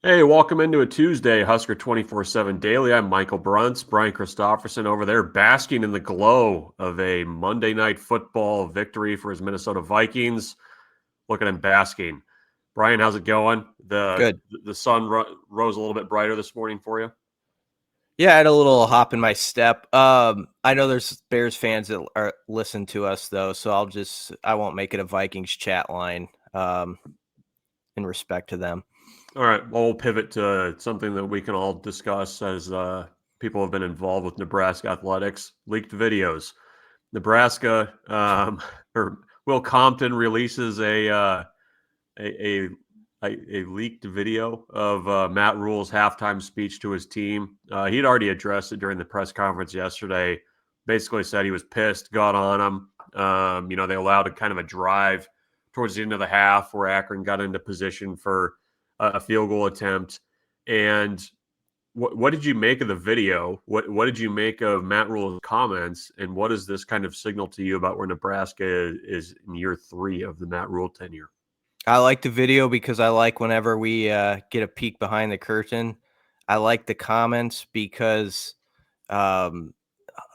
Hey, welcome into a Tuesday, Husker247 Daily. I'm Michael Bruntz, Brian Christopherson over there basking in the glow of a Monday Night Football victory for his Minnesota Vikings. Look at him basking. Brian, how's it going? The Good. the sun rose a little bit brighter this morning for you? Yeah, I had a little hop in my step. I know there's Bears fans that listen to us though, so I won't make it a Vikings chat line. In respect to them. All right, well, we'll pivot to something that we can all discuss as people have been involved with Nebraska athletics, leaked videos. Nebraska, or Will Compton releases a, a leaked video of Matt Rhule's halftime speech to his team. He'd already addressed it during the press conference yesterday. Basically said he was pissed, got on him. They allowed a kind of a drive towards the end of the half where Akron got into position for a field goal attempt. And what did you make of the video? What did you make of Matt Rhule's comments? And what does this kind of signal to you about where Nebraska is in year 3 of the Matt Rhule tenure? I like the video because I like whenever we get a peek behind the curtain. I like the comments because um,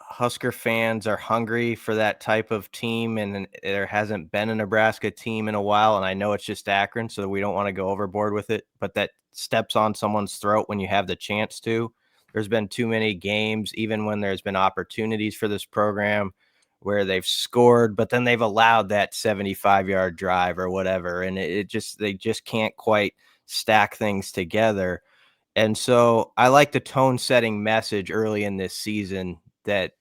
Husker fans are hungry for that type of team, and there hasn't been a Nebraska team in a while. And I know it's just Akron, so we don't want to go overboard with it, but that steps on someone's throat when you have the chance to. There's been too many games, even when there's been opportunities for this program where they've scored, but then they've allowed that 75-yard drive or whatever. And they just can't quite stack things together. And so I like the tone setting message early in this season that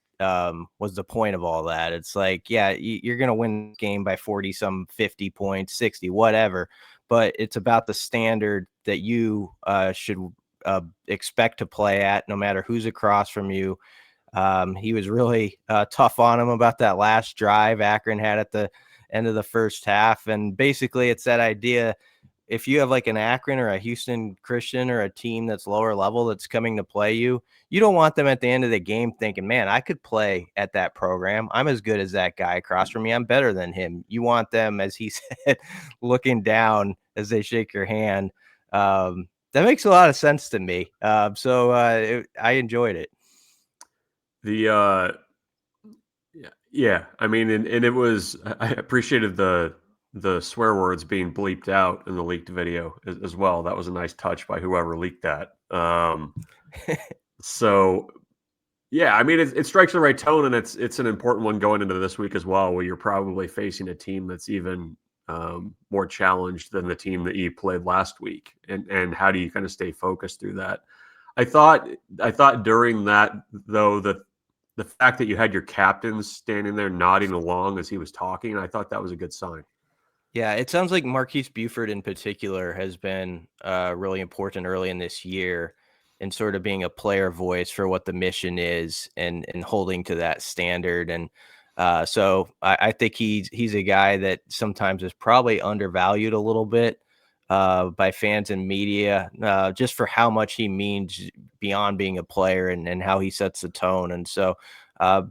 was the point of all that. It's like, yeah, you're going to win the game by 40, some 50 points, 60, whatever. But it's about the standard that you should expect to play at no matter who's across from you. He was really tough on him about that last drive Akron had at the end of the first half. And basically, it's that idea. If you have like an Akron or a Houston Christian or a team that's lower level that's coming to play you, you don't want them at the end of the game thinking, man, I could play at that program. I'm as good as that guy across from me. I'm better than him. You want them, as he said, looking down as they shake your hand. That makes a lot of sense to me. I enjoyed it. The yeah, I mean, and it was I appreciated the swear words being bleeped out in the leaked video as well. That was a nice touch by whoever leaked that. So yeah, I mean, it strikes the right tone, and it's an important one going into this week as well, where you're probably facing a team that's even more challenged than the team that you played last week, and how do you kind of stay focused through that? I thought I thought during that though that the fact that you had your captains standing there nodding along as he was talking, I thought that was a good sign. Yeah, it sounds like Marquise Buford in particular has been really important early in this year in sort of being a player voice for what the mission is and holding to that standard. And I think he's a guy that sometimes is probably undervalued a little bit by fans and media, just for how much he means beyond being a player and how he sets the tone. And so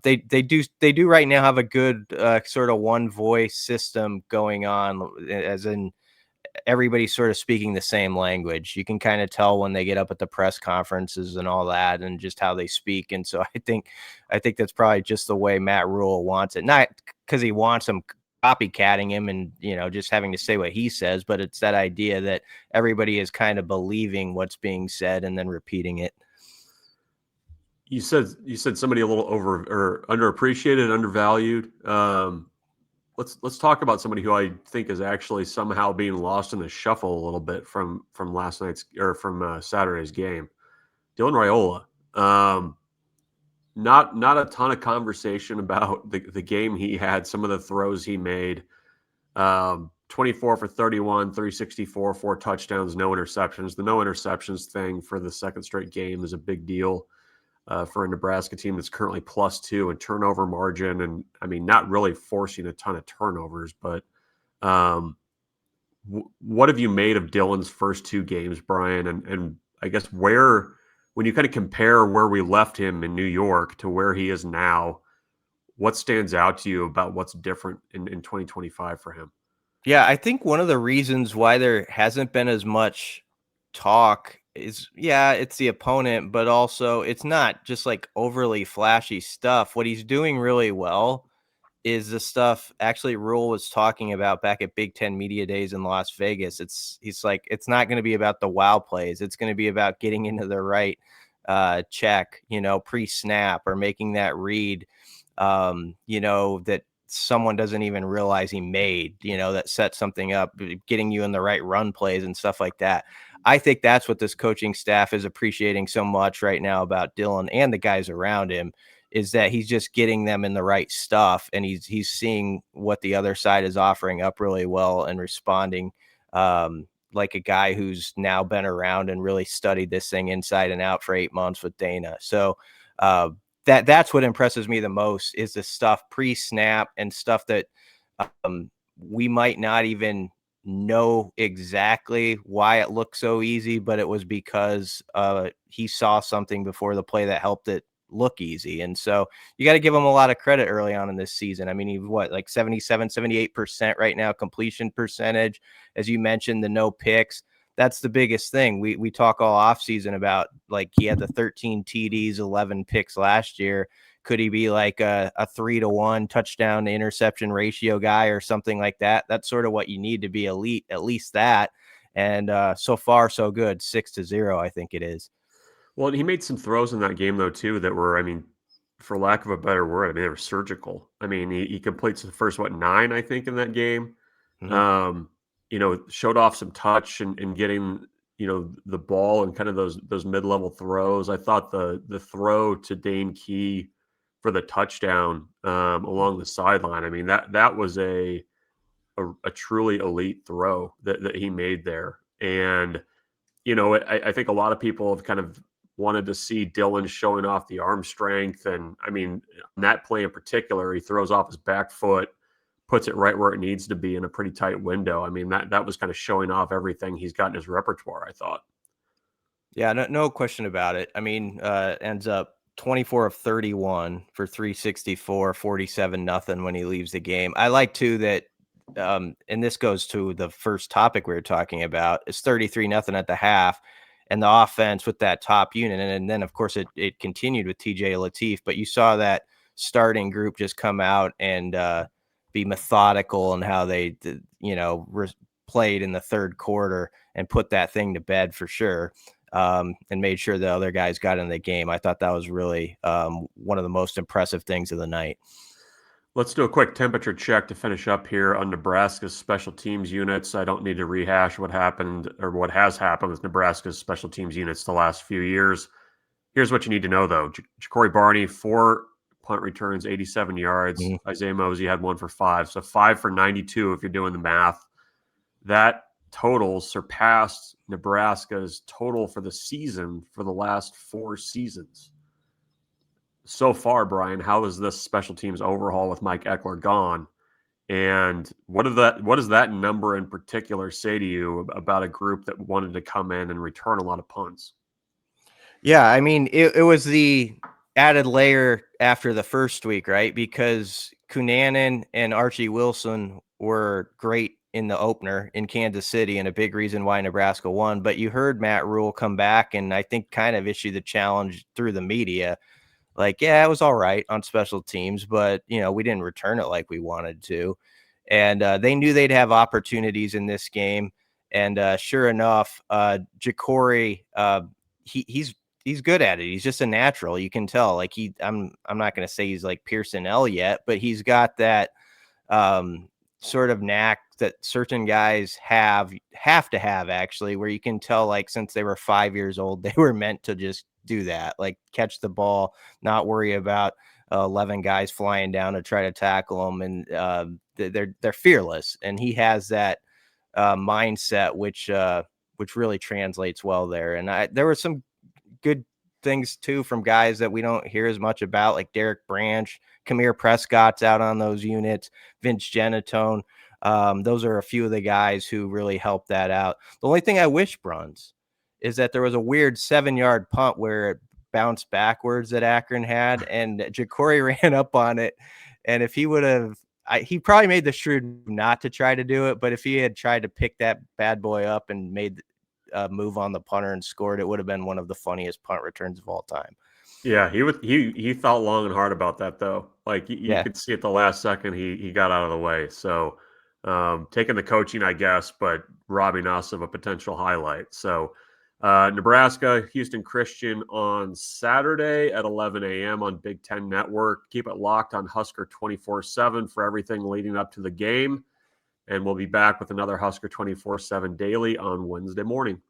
they do right now have a good sort of one voice system going on, as in everybody's sort of speaking the same language. You can kind of tell when they get up at the press conferences and all that, and just how they speak. And so I think that's probably just the way Matt Rhule wants it, not because he wants them copycatting him and just having to say what he says, but it's that idea that everybody is kind of believing what's being said and then repeating it. You said somebody a little over or underappreciated, undervalued. Let's talk about somebody who I think is actually somehow being lost in the shuffle a little bit from last night's or from Saturday's game. Dylan Raiola. Not a ton of conversation about the game he had, some of the throws he made. 24 for 31, 364, 4 touchdowns, no interceptions. The no interceptions thing for the second straight game is a big deal for a Nebraska team that's currently +2 in turnover margin. And I mean, not really forcing a ton of turnovers, but um, what have you made of Dylan's first 2 games, Brian? And I guess when you kind of compare where we left him in New York to where he is now, what stands out to you about what's different in 2025 for him? Yeah, I think one of the reasons why there hasn't been as much talk is, yeah, it's the opponent, but also it's not just like overly flashy stuff. What he's doing really well is the stuff actually Rhule was talking about back at Big Ten Media Days in Las Vegas. He's like, it's not going to be about the wow plays. It's going to be about getting into the right check, pre-snap, or making that read, that someone doesn't even realize he made, that set something up, getting you in the right run plays and stuff like that. I think that's what this coaching staff is appreciating so much right now about Dylan and the guys around him, is that he's just getting them in the right stuff, and he's seeing what the other side is offering up really well and responding like a guy who's now been around and really studied this thing inside and out for 8 months with Dana. So that's what impresses me the most, is the stuff pre-snap and stuff that we might not even know exactly why it looked so easy, but it was because he saw something before the play that helped it look easy. And so you got to give him a lot of credit early on in this season. I mean, he like 78% right now completion percentage. As you mentioned, the no picks. That's the biggest thing. We talk all off season about, like, he had the 13 TDs, 11 picks last year. Could he be like a 3-to-1 touchdown to interception ratio guy or something like that? That's sort of what you need to be elite, at least that. And so far, so good. 6-0, I think it is. Well, he made some throws in that game, though, too, that were, I mean, for lack of a better word, I mean, they were surgical. I mean, he completes the first, 9, I think, in that game. Mm-hmm. Showed off some touch and getting, the ball and kind of those mid-level throws. I thought the throw to Dane Key for the touchdown along the sideline, I mean, that was a truly elite throw that he made there. And, I think a lot of people have kind of wanted to see Dylan showing off the arm strength. And I mean, in that play in particular, he throws off his back foot, puts it right where it needs to be in a pretty tight window. I mean, that was kind of showing off everything he's got in his repertoire, I thought. Yeah, no question about it. I mean, ends up 24 of 31 for 364, 47 nothing when he leaves the game. I like too that, and this goes to the first topic we were talking about, is 33 nothing at the half, and the offense with that top unit, and then of course it continued with TJ Lateef, but you saw that starting group just come out and be methodical in how they played in the third quarter and put that thing to bed for sure. And made sure the other guys got in the game. I thought that was really one of the most impressive things of the night. Let's do a quick temperature check to finish up here on Nebraska's special teams units. I don't need to rehash what happened or what has happened with Nebraska's special teams units the last few years. Here's what you need to know, though. Ja'Cory Barney, 4 punt returns, 87 yards. Mm-hmm. Isaiah Mosey had 1 for 5. So 5 for 92 if you're doing the math. That total surpassed Nebraska's total for the season for the last 4 seasons. So far, Brian, how is this special teams overhaul with Mike Eckler gone? And what does that number in particular say to you about a group that wanted to come in and return a lot of punts? Yeah, I mean, it was the added layer after the first week, right? Because Cunanan and Archie Wilson were great in the opener in Kansas City and a big reason why Nebraska won. But you heard Matt Rhule come back and I think kind of issue the challenge through the media. Like, yeah, it was all right on special teams, but, we didn't return it like we wanted to. And they knew they'd have opportunities in this game. And sure enough, Ja'Cory, he's good at it. He's just a natural. You can tell. Like, I'm not going to say he's like Pearson L yet, but he's got that sort of knack that certain guys have to have, actually, where you can tell, like, since they were 5 years old, they were meant to just do that, like catch the ball, not worry about 11 guys flying down to try to tackle them. And they're fearless. And he has that mindset, which really translates well there. And there were some good things too from guys that we don't hear as much about, like Derek Branch, Kamir Prescott's out on those units, Vince Genatone. Those are a few of the guys who really helped that out. The only thing I wish, Bruntz, is that there was a weird 7-yard punt where it bounced backwards that Akron had, and Ja'Cory ran up on it. And if he would have, he probably made the shrewd not to try to do it, but if he had tried to pick that bad boy up and made move on the punter and scored, it would have been one of the funniest punt returns of all time. Yeah, he thought long and hard about that though. Like you Yeah. could see at the last second he got out of the way. So taking the coaching, I guess, but robbing us of a potential highlight. So Nebraska, Houston Christian on Saturday at 11 a.m. on Big Ten Network. Keep it locked on Husker247 for everything leading up to the game. And we'll be back with another Husker247 Daily on Wednesday morning.